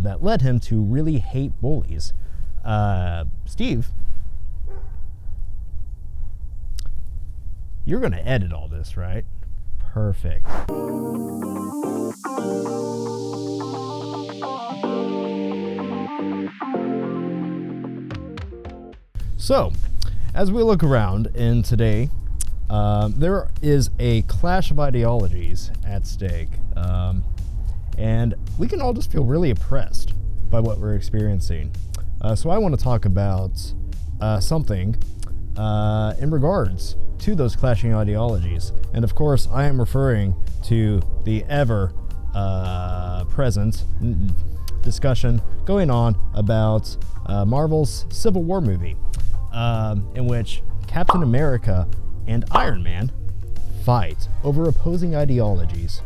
that led him to really hate bullies. Steve, you're going to edit all this, right? Perfect. So, as we look around in today, there is a clash of ideologies at stake, and we can all just feel really oppressed by what we're experiencing. So I want to talk about something in regards to those clashing ideologies. And of course, I am referring to the ever present discussion going on about Marvel's Civil War movie, in which Captain America and Iron Man fight over opposing ideologies.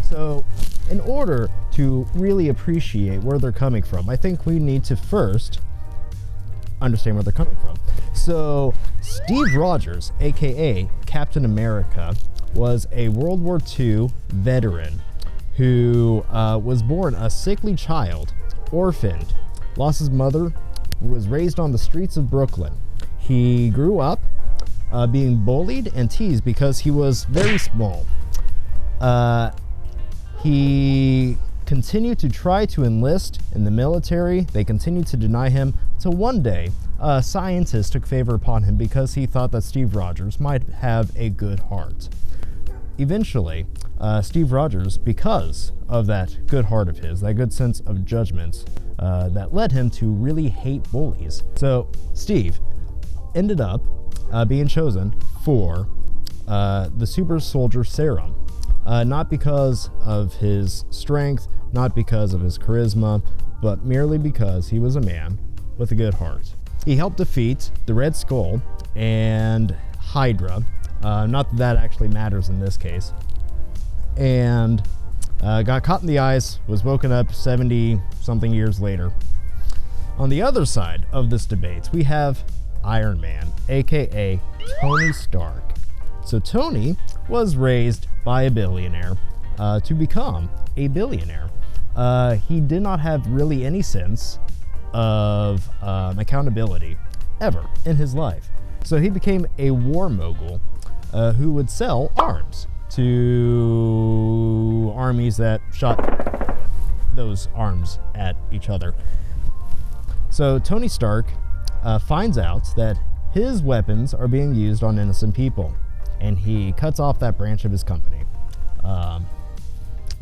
So, in order to really appreciate where they're coming from, I think we need to first understand where they're coming from. So, Steve Rogers, aka Captain America, was a World War II veteran who was born a sickly child, orphaned, lost his mother, was raised on the streets of Brooklyn. He grew up being bullied and teased because he was very small. He continued to try to enlist in the military. They continued to deny him, till one day a scientist took favor upon him because he thought that Steve Rogers might have a good heart. Eventually, Steve Rogers, because of that good heart of his, that good sense of judgment, that led him to really hate bullies. So Steve ended up being chosen for the super soldier serum. Not because of his strength, not because of his charisma, but merely because he was a man with a good heart. He helped defeat the Red Skull and Hydra, not that that actually matters in this case, and got caught in the ice, was woken up 70-something years later. On the other side of this debate, we have Iron Man, aka Tony Stark. So Tony was raised by a billionaire to become a billionaire. He did not have really any sense of accountability ever in his life. So he became a war mogul who would sell arms to armies that shot those arms at each other. So Tony Stark finds out that his weapons are being used on innocent people, and he cuts off that branch of his company.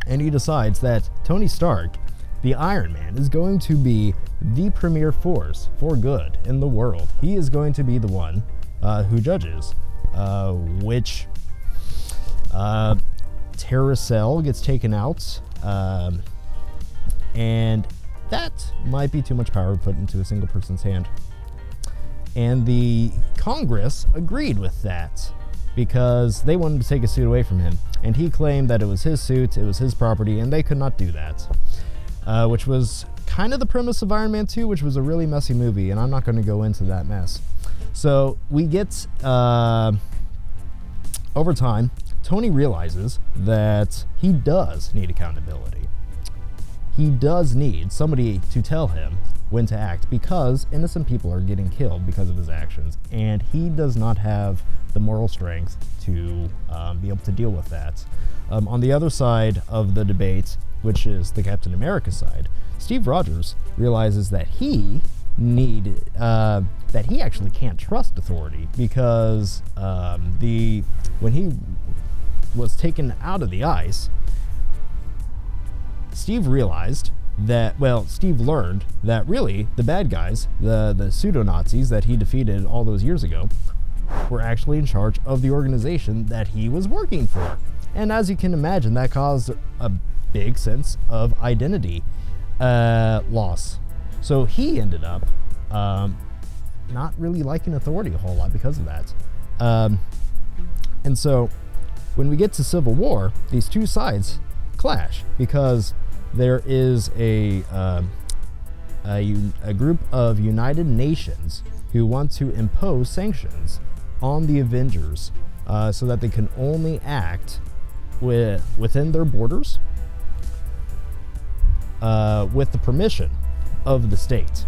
And he decides that Tony Stark, the Iron Man, is going to be the premier force for good in the world. He is going to be the one who judges which terrorist cell gets taken out, and that might be too much power put into a single person's hand. And the Congress agreed with that because they wanted to take his suit away from him. And he claimed that it was his suit, it was his property, and they could not do that. Which was kind of the premise of Iron Man 2, which was a really messy movie, and I'm not going to go into that mess. So we get, over time, Tony realizes that he does need accountability. He does need somebody to tell him when to act, because innocent people are getting killed because of his actions, and he does not have the moral strength to be able to deal with that. On the other side of the debate, which is the Captain America side, Steve Rogers realizes that he actually can't trust authority, because when he was taken out of the ice, Steve learned that really the bad guys, the pseudo-Nazis that he defeated all those years ago, were actually in charge of the organization that he was working for. And as you can imagine, that caused a big sense of identity loss. So he ended up not really liking authority a whole lot because of that. And so when we get to Civil War, these two sides clash, because there is a group of United Nations who want to impose sanctions on the Avengers so that they can only act within their borders. with the permission of the state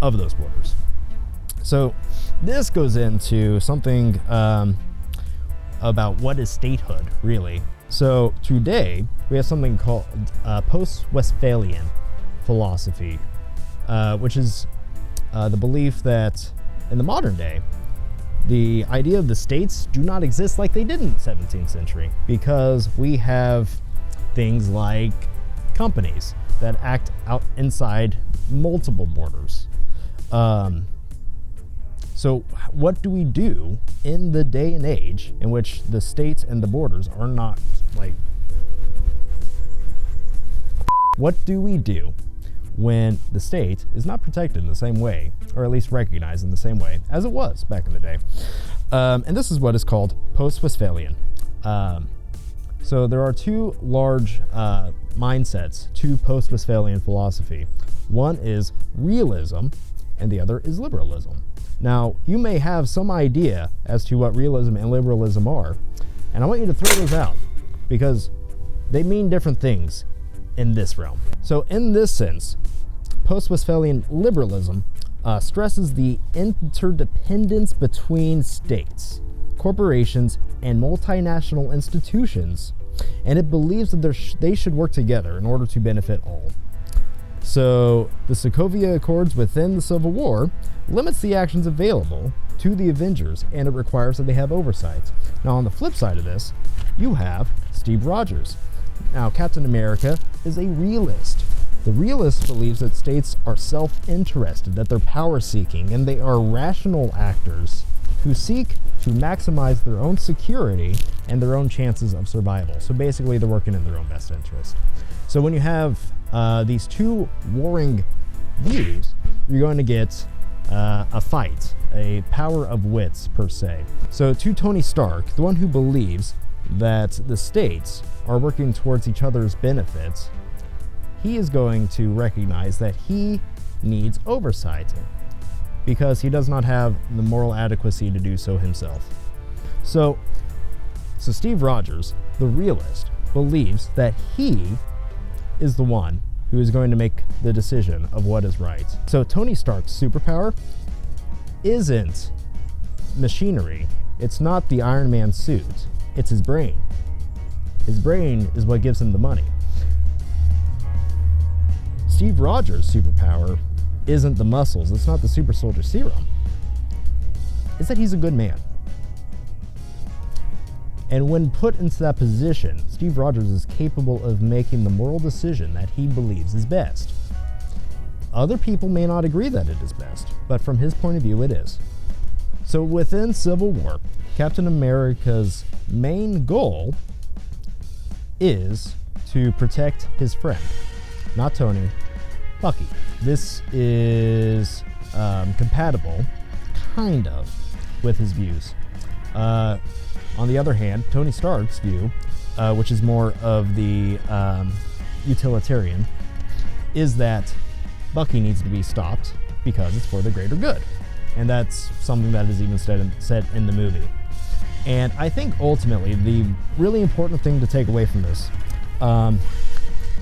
of those borders. So this goes into something about what is statehood, really. So today we have something called post-Westphalian philosophy, which is the belief that in the modern day, the idea of the states do not exist like they did in the 17th century, because we have things like companies that act out inside multiple borders. So what do we do in the day and age in which the states and the borders are not like... What do we do when the state is not protected in the same way, or at least recognized in the same way as it was back in the day? And this is what is called post-Westphalian. So there are two large mindsets to post-Westphalian philosophy. One is realism, and the other is liberalism. Now, you may have some idea as to what realism and liberalism are, and I want you to throw those out, because they mean different things in this realm. So in this sense, post-Westphalian liberalism stresses the interdependence between states, corporations, and multinational institutions, and it believes that they should work together in order to benefit all. So the Sokovia Accords within the Civil War limits the actions available to the Avengers, and it requires that they have oversight. Now, on the flip side of this, you have Steve Rogers. Now, Captain America is a realist. The realist believes that states are self-interested, that they're power-seeking, and they are rational actors who seek to maximize their own security and their own chances of survival. So basically, they're working in their own best interest. So when you have these two warring views, you're going to get a fight, a power of wits, per se. So to Tony Stark, the one who believes that the states are working towards each other's benefits, he is going to recognize that he needs oversight because he does not have the moral adequacy to do so himself. So Steve Rogers, the realist, believes that he is the one who is going to make the decision of what is right. So Tony Stark's superpower isn't machinery. It's not the Iron Man suit. It's his brain. His brain is what gives him the money. Steve Rogers' superpower isn't the muscles. It's not the super soldier serum. It's that he's a good man. And when put into that position, Steve Rogers is capable of making the moral decision that he believes is best. Other people may not agree that it is best, but from his point of view, it is. So within Civil War, Captain America's main goal is to protect his friend, not Tony, Bucky. This is compatible, kind of, with his views. On the other hand, Tony Stark's view, which is more of the utilitarian, is that Bucky needs to be stopped because it's for the greater good. And that's something that is even said in the movie. And I think ultimately the really important thing to take away from this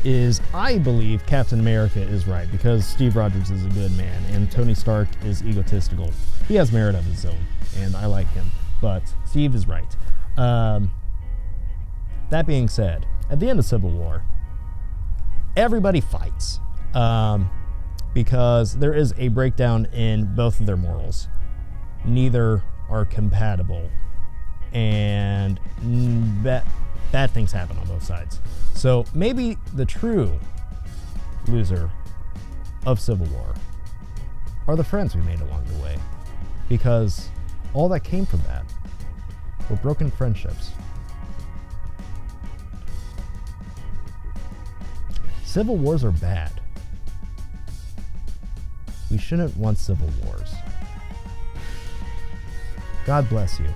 is I believe Captain America is right, because Steve Rogers is a good man and Tony Stark is egotistical. He has merit of his own, and I like him, but Steve is right. That being said, at the end of Civil War, everybody fights because there is a breakdown in both of their morals. Neither are compatible, and bad things happen on both sides. So maybe the true loser of Civil War are the friends we made along the way, because all that came from that were broken friendships. Civil wars are bad. We shouldn't want civil wars. God bless you.